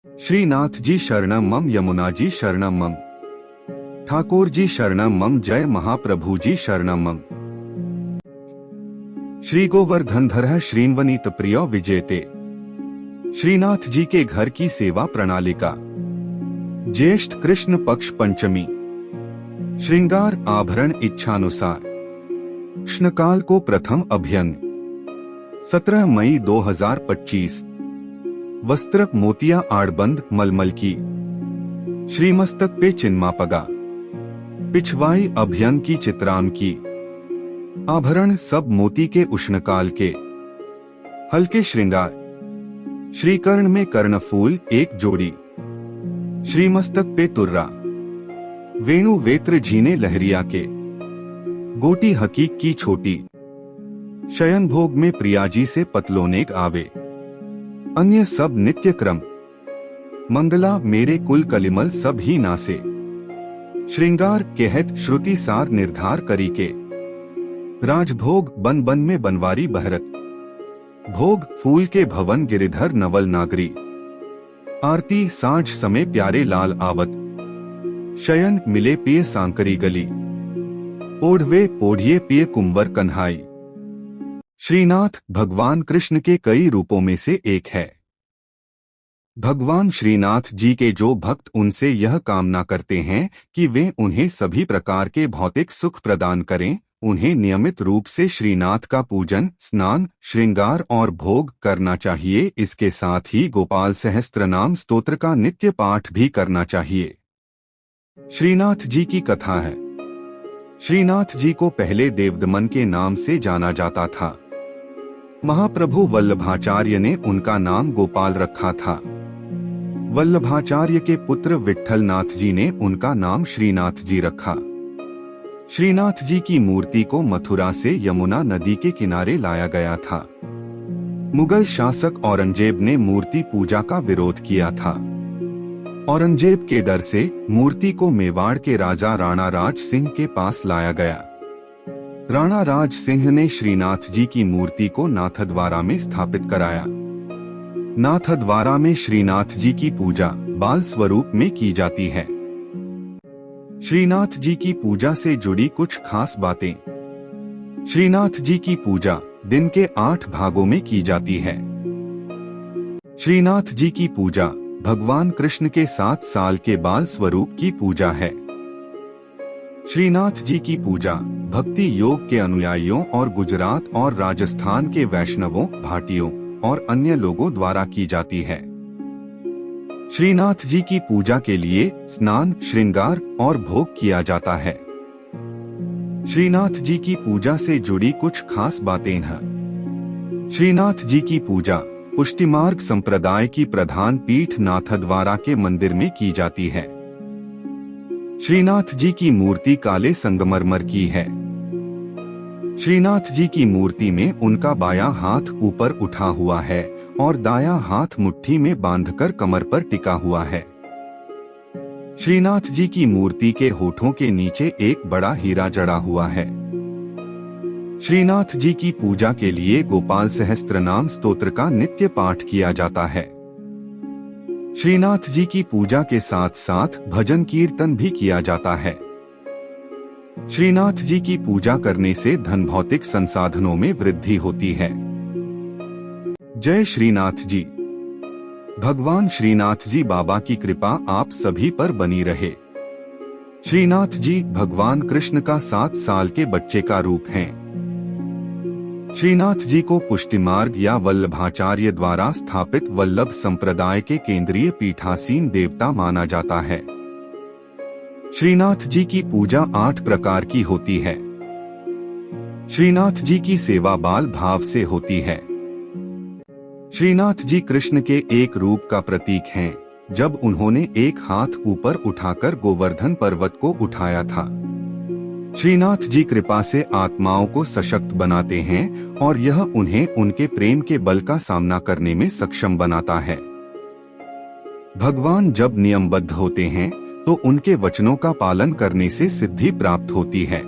श्रीनाथ जी शरणम मम, यमुना जी शरणम मम, ठाकुर जी शरणम मम, जय महाप्रभु जी शरणम मम। श्री गोवर्धन धर श्रीन्वनीत प्रिय विजेते, श्रीनाथ जी के घर की सेवा प्रणालिका। ज्येष्ठ कृष्ण पक्ष पंचमी, श्रृंगार आभरण इच्छानुसार। कृष्णकाल को प्रथम अभ्यंग 17 मई 2025। वस्त्र मोतिया आड़बंद मलमल की, श्रीमस्तक पे चिन्मापगा। पिछवाई अभ्यंग की चित्राम की, आभरण सब मोती के उष्णकाल के। हल्के श्रृंगार, श्रीकर्ण में कर्णफूल एक जोड़ी, श्रीमस्तक पे तुर्रा। वेणु वेत्र झीने लहरिया के, गोटी हकीक की छोटी। शयन भोग में प्रियाजी से पतलोनेक आवे, अन्य सब नित्य क्रम। मंगला मेरे कुल कलिमल सब ही नासे, श्रृंगार कहत श्रुति सार निर्धार करी के। राजभोग बन बन में बनवारी बहरत, भोग फूल के भवन गिरिधर नवल नागरी। आरती साँझ समय प्यारे लाल आवत, शयन मिले पिय सांकरी गली। ओढ़वे ओढ़िए पिय कुंवर कन्हाई। श्रीनाथ भगवान कृष्ण के कई रूपों में से एक है। भगवान श्रीनाथ जी के जो भक्त उनसे यह कामना करते हैं कि वे उन्हें सभी प्रकार के भौतिक सुख प्रदान करें, उन्हें नियमित रूप से श्रीनाथ का पूजन, स्नान, श्रृंगार और भोग करना चाहिए। इसके साथ ही गोपाल सहस्त्रनाम स्तोत्र का नित्य पाठ भी करना चाहिए। श्रीनाथ जी की कथा है। श्रीनाथ जी को पहले देवदमन के नाम से जाना जाता था। महाप्रभु वल्लभाचार्य ने उनका नाम गोपाल रखा था। वल्लभाचार्य के पुत्र विट्ठलनाथ जी ने उनका नाम श्रीनाथ जी रखा। श्रीनाथ जी की मूर्ति को मथुरा से यमुना नदी के किनारे लाया गया था। मुगल शासक औरंगजेब ने मूर्ति पूजा का विरोध किया था। औरंगजेब के डर से मूर्ति को मेवाड़ के राजा राणा राज सिंह के पास लाया गया। राणा राज सिंह ने श्रीनाथ जी की मूर्ति को नाथद्वारा में स्थापित कराया। नाथद्वारा में श्रीनाथ जी की पूजा बाल स्वरूप में की जाती है। श्रीनाथ जी की पूजा से जुड़ी कुछ खास बातें। श्रीनाथ जी की पूजा दिन के 8 भागों में की जाती है। श्रीनाथ जी की पूजा भगवान कृष्ण के 7 साल के बाल स्वरूप की पूजा है। श्रीनाथ जी की पूजा भक्ति योग के अनुयायियों और गुजरात और राजस्थान के वैष्णवों, भाटियों और अन्य लोगों द्वारा की जाती है। श्रीनाथ जी की पूजा के लिए स्नान, श्रृंगार और भोग किया जाता है। श्रीनाथ जी की पूजा से जुड़ी कुछ खास बातें हैं। श्रीनाथ जी की पूजा पुष्टिमार्ग संप्रदाय की प्रधान पीठ नाथद्वारा के मंदिर में की जाती है। श्रीनाथ जी की मूर्ति काले संगमरमर की है। श्रीनाथ जी की मूर्ति में उनका बायां हाथ ऊपर उठा हुआ है और दायां हाथ मुट्ठी में बांधकर कमर पर टिका हुआ है। श्रीनाथ जी की मूर्ति के होठों के नीचे एक बड़ा हीरा जड़ा हुआ है। श्रीनाथ जी की पूजा के लिए गोपाल सहस्त्रनाम स्तोत्र का नित्य पाठ किया जाता है। श्रीनाथ जी की पूजा के साथ साथ भजन कीर्तन भी किया जाता है। श्रीनाथ जी की पूजा करने से धन भौतिक संसाधनों में वृद्धि होती है। जय श्रीनाथ जी। भगवान श्रीनाथ जी बाबा की कृपा आप सभी पर बनी रहे। श्रीनाथ जी भगवान कृष्ण का 7 साल के बच्चे का रूप हैं। श्रीनाथ जी को पुष्टिमार्ग या वल्लभाचार्य द्वारा स्थापित वल्लभ संप्रदाय के केंद्रीय पीठासीन देवता माना जाता है। श्रीनाथ जी की पूजा 8 प्रकार की होती है। श्रीनाथ जी की सेवा बाल भाव से होती है। श्रीनाथ जी कृष्ण के एक रूप का प्रतीक हैं, जब उन्होंने एक हाथ ऊपर उठाकर गोवर्धन पर्वत को उठाया था। श्रीनाथ जी कृपा से आत्माओं को सशक्त बनाते हैं और यह उन्हें उनके प्रेम के बल का सामना करने में सक्षम बनाता है। भगवान जब नियमबद्ध होते हैं तो उनके वचनों का पालन करने से सिद्धि प्राप्त होती है।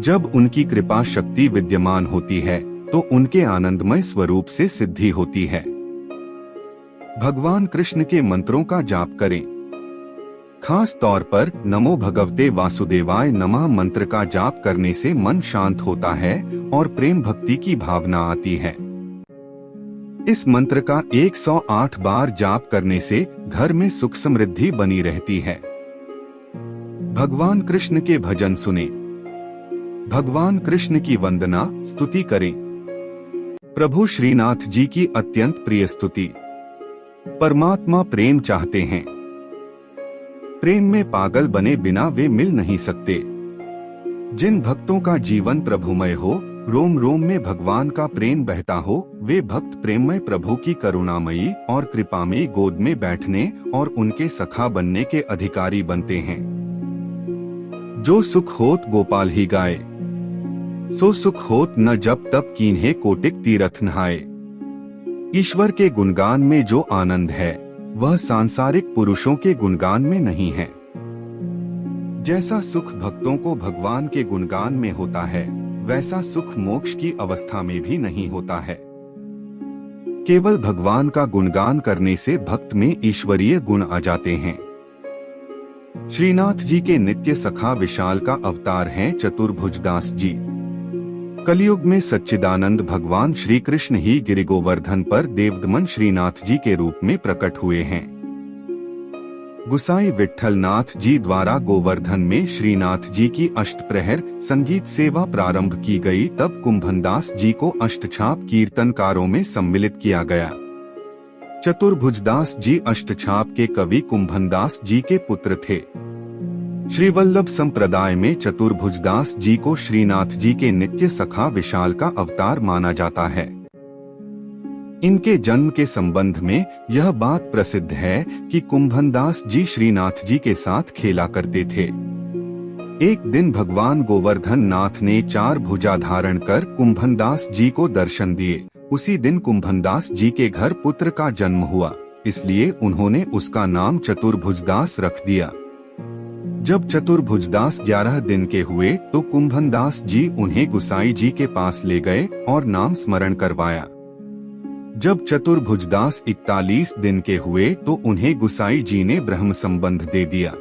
जब उनकी कृपा शक्ति विद्यमान होती है तो उनके आनंदमय स्वरूप से सिद्धि होती है। भगवान कृष्ण के मंत्रों का जाप करें। खास तौर पर नमो भगवते वासुदेवाय नमः मंत्र का जाप करने से मन शांत होता है और प्रेम भक्ति की भावना आती है। इस मंत्र का 108 बार जाप करने से घर में सुख समृद्धि बनी रहती है। भगवान कृष्ण के भजन सुने। भगवान कृष्ण की वंदना स्तुति करें। प्रभु श्रीनाथ जी की अत्यंत प्रिय स्तुति। परमात्मा प्रेम चाहते हैं। प्रेम में पागल बने बिना वे मिल नहीं सकते। जिन भक्तों का जीवन प्रभुमय हो, रोम रोम में भगवान का प्रेम बहता हो, वे भक्त प्रेममय प्रभु की करुणामयी और कृपामयी गोद में बैठने और उनके सखा बनने के अधिकारी बनते हैं। जो सुख होत गोपाल ही गाए, सो सुख होत न जब तब कीन्हे कोटिक तीरथ नहाए। ईश्वर के गुणगान में जो आनंद है, वह सांसारिक पुरुषों के गुणगान में नहीं है। जैसा सुख भक्तों को भगवान के गुणगान में होता है, वैसा सुख मोक्ष की अवस्था में भी नहीं होता है। केवल भगवान का गुणगान करने से भक्त में ईश्वरीय गुण आ जाते हैं। श्रीनाथ जी के नित्य सखा विशाल का अवतार हैं चतुर्भुजदास जी। कलयुग में सच्चिदानंद भगवान श्री कृष्ण ही गिरिगोवर्धन पर देवदमन श्रीनाथ जी के रूप में प्रकट हुए हैं। गुसाई विट्ठल नाथ जी द्वारा गोवर्धन में श्रीनाथ जी की अष्टप्रहर संगीत सेवा प्रारंभ की गई, तब कुंभनदास जी को अष्टछाप कीर्तनकारों में सम्मिलित किया गया। चतुर्भुजदास जी अष्टछाप के कवि कुंभनदास जी के पुत्र थे। श्रीवल्लभ संप्रदाय में चतुर्भुजदास जी को श्रीनाथ जी के नित्य सखा विशाल का अवतार माना जाता है। इनके जन्म के संबंध में यह बात प्रसिद्ध है कि कुंभनदास जी श्रीनाथ जी के साथ खेला करते थे। एक दिन भगवान गोवर्धन नाथ ने 4 भुजा धारण कर कुंभनदास जी को दर्शन दिए। उसी दिन कुंभनदास जी के घर पुत्र का जन्म हुआ, इसलिए उन्होंने उसका नाम चतुर्भुजदास रख दिया। जब चतुर्भुजदास 11 दिन के हुए तो कुंभनदास जी उन्हें गुसाई जी के पास ले गए और नाम स्मरण करवाया। जब चतुर्भुजदास 41 दिन के हुए तो उन्हें गुसाई जी ने ब्रह्म संबंध दे दिया।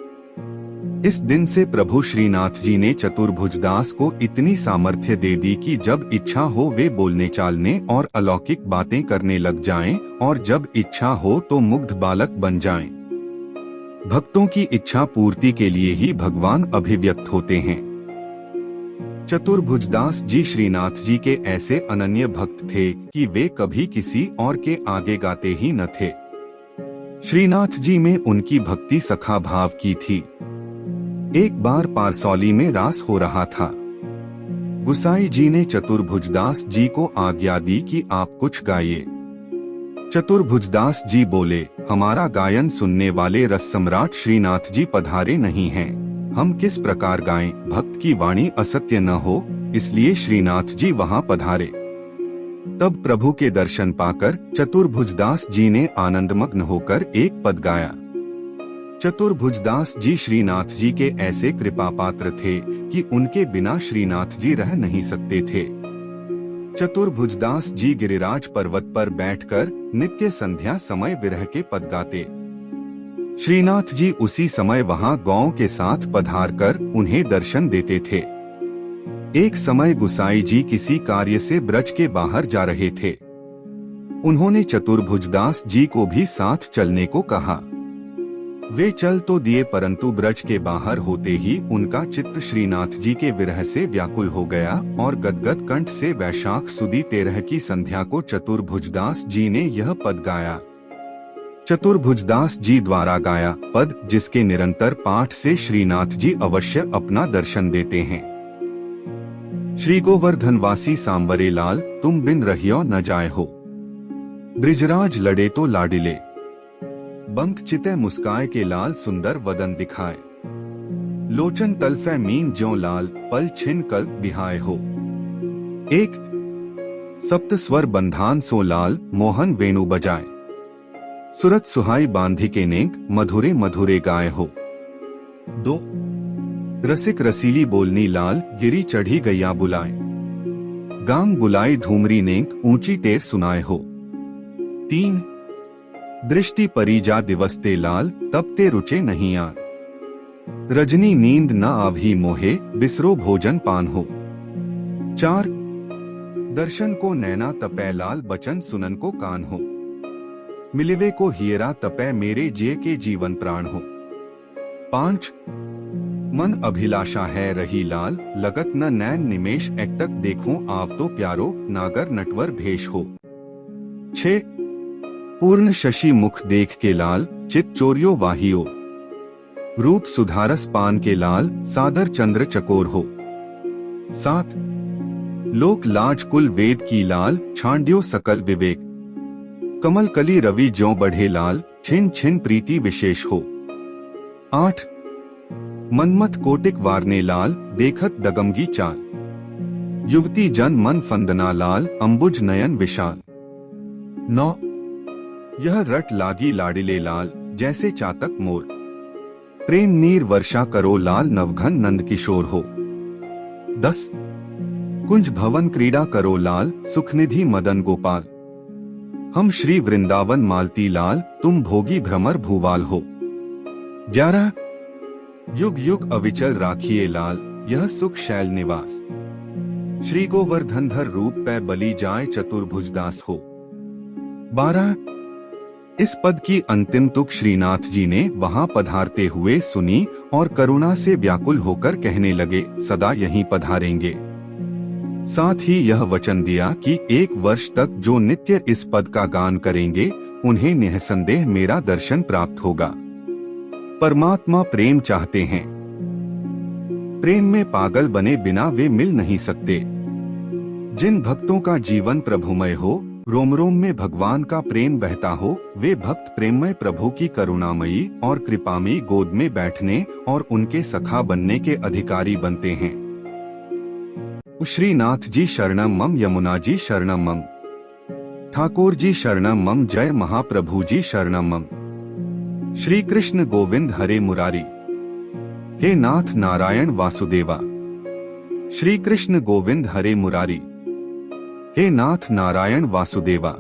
इस दिन से प्रभु श्रीनाथ जी ने चतुर्भुजदास को इतनी सामर्थ्य दे दी कि जब इच्छा हो वे बोलने चालने और अलौकिक बातें करने लग जाएं, और जब इच्छा हो तो मुग्ध बालक बन जाएं। भक्तों की इच्छा पूर्ति के लिए ही भगवान अभिव्यक्त होते हैं। चतुर्भुजदास जी श्रीनाथ जी के ऐसे अनन्य भक्त थे कि वे कभी किसी और के आगे गाते ही न थे। श्रीनाथ जी में उनकी भक्ति सखा भाव की थी। एक बार पारसौली में रास हो रहा था। गुसाई जी ने चतुर्भुजदास जी को आज्ञा दी कि आप कुछ गाइए। चतुर्भुजदास जी बोले, हमारा गायन सुनने वाले रस सम्राट श्रीनाथ जी पधारे नहीं हैं, हम किस प्रकार गाएं, भक्त की वाणी असत्य न हो, इसलिए श्रीनाथ जी वहां पधारे। तब प्रभु के दर्शन पाकर चतुर्भुजदास जी ने आनंदमग्न होकर एक पद गाया। चतुर्भुजदास जी श्रीनाथ जी के ऐसे कृपा पात्र थे कि उनके बिना श्रीनाथ जी रह नहीं सकते थे। चतुर्भुजदास जी गिरिराज पर्वत पर बैठकर नित्य संध्या समय विरह के पद गाते। श्रीनाथ जी उसी समय वहां गौ के साथ पधार कर उन्हें दर्शन देते थे। एक समय गुसाई जी किसी कार्य से ब्रज के बाहर जा रहे थे। उन्होंने चतुर्भुजदास जी को भी साथ चलने को कहा। वे चल तो दिए, परंतु ब्रज के बाहर होते ही उनका चित्त श्रीनाथ जी के विरह से व्याकुल हो गया और गदगद कंठ से वैशाख सुदी 13 की संध्या को चतुर्भुजदास जी ने यह पद गाया। चतुर्भुजदास जी द्वारा गाया पद, जिसके निरंतर पाठ से श्रीनाथ जी अवश्य अपना दर्शन देते हैं। श्री गोवर्धनवासी सांवरे लाल, तुम बिन रहियो न जाए हो। ब्रिजराज लड़े तो लाडिले, बंक चिते मुस्काए के लाल सुंदर वदन दिखाए। लोचन तलफे मीन ज्यों लाल, पल छिन कल्प बिहाय हो। एक सप्त स्वर बंधान सो लाल, मोहन वेणु बजाए। सुरत सुहाई बांधी के नेक, मधुरे मधुरे गाय हो। 2 रसिक रसीली बोलनी लाल, गिरी चढ़ी गैया बुलाए। गांग बुलाई धूमरी नेक, ऊंची टेर सुनाए हो। 3 दृष्टि परिजा दिवसते लाल, तब ते रुचे नहीं आ। रजनी नींद न आवही मोहे, बिसरो भोजन पान हो। 4 दर्शन को नैना तपै लाल, बचन सुनन को कान हो। मिलिवे को हियरा तपै, मेरे जिये के जीवन प्राण हो। 5 मन अभिलाषा है रही लाल, लगत न नैन निमेश, एकटक देखूं आव तो प्यारो, नागर नटवर भेष हो। 6 पूर्ण शशि मुख देख के लाल, चित चोरियो वाहियो। रूप सुधारस पान के लाल, सादर चंद्र चकोर हो। 7 लोक लाज कुल वेद की लाल, छांड्यो सकल विवेक। कमल कली रवि ज्यों बढ़े लाल, छिन छिन प्रीति विशेष हो। 8 मनमत कोटिक वारने लाल, देखत दगमगी चाल। युवती जन मन फंदना लाल, अंबुज नयन विशाल। 9 यह रट लागी लाडिले लाल, जैसे चातक मोर। प्रेम नीर वर्षा करो लाल, नवघन नंद किशोर हो। 10 कुंज भवन क्रीड़ा करो लाल, सुखनिधि मदन गोपाल। हम श्री वृंदावन मालती लाल, तुम भोगी भ्रमर भूवाल हो। 11 युग युग अविचल राखिए लाल, यह सुख शैल निवास। श्री गोवर्धनधर रूप पै बलि जाए, चतुर्भुजदास हो। 12 इस पद की अंतिम तुक श्रीनाथ जी ने वहां पधारते हुए सुनी और करुणा से व्याकुल होकर कहने लगे, सदा यहीं पधारेंगे। साथ ही यह वचन दिया कि 1 वर्ष तक जो नित्य इस पद का गान करेंगे, उन्हें निःसंदेह मेरा दर्शन प्राप्त होगा। परमात्मा प्रेम चाहते हैं। प्रेम में पागल बने बिना वे मिल नहीं सकते। जिन भक्तों का जीवन प्रभुमय हो, रोम रोम में भगवान का प्रेम बहता हो, वे भक्त प्रेममय प्रभु की करुणामयी और कृपामयी गोद में बैठने और उनके सखा बनने के अधिकारी बनते हैं। श्रीनाथ जी शरणम मम, यमुना जी शरणम मम, ठाकुर जी शरणम मम, जय महाप्रभु जी शरणम मम। श्री कृष्ण गोविंद हरे मुरारी, हे नाथ नारायण वासुदेवा। श्री कृष्ण गोविंद हरे मुरारी, हे नाथ नारायण वासुदेवा।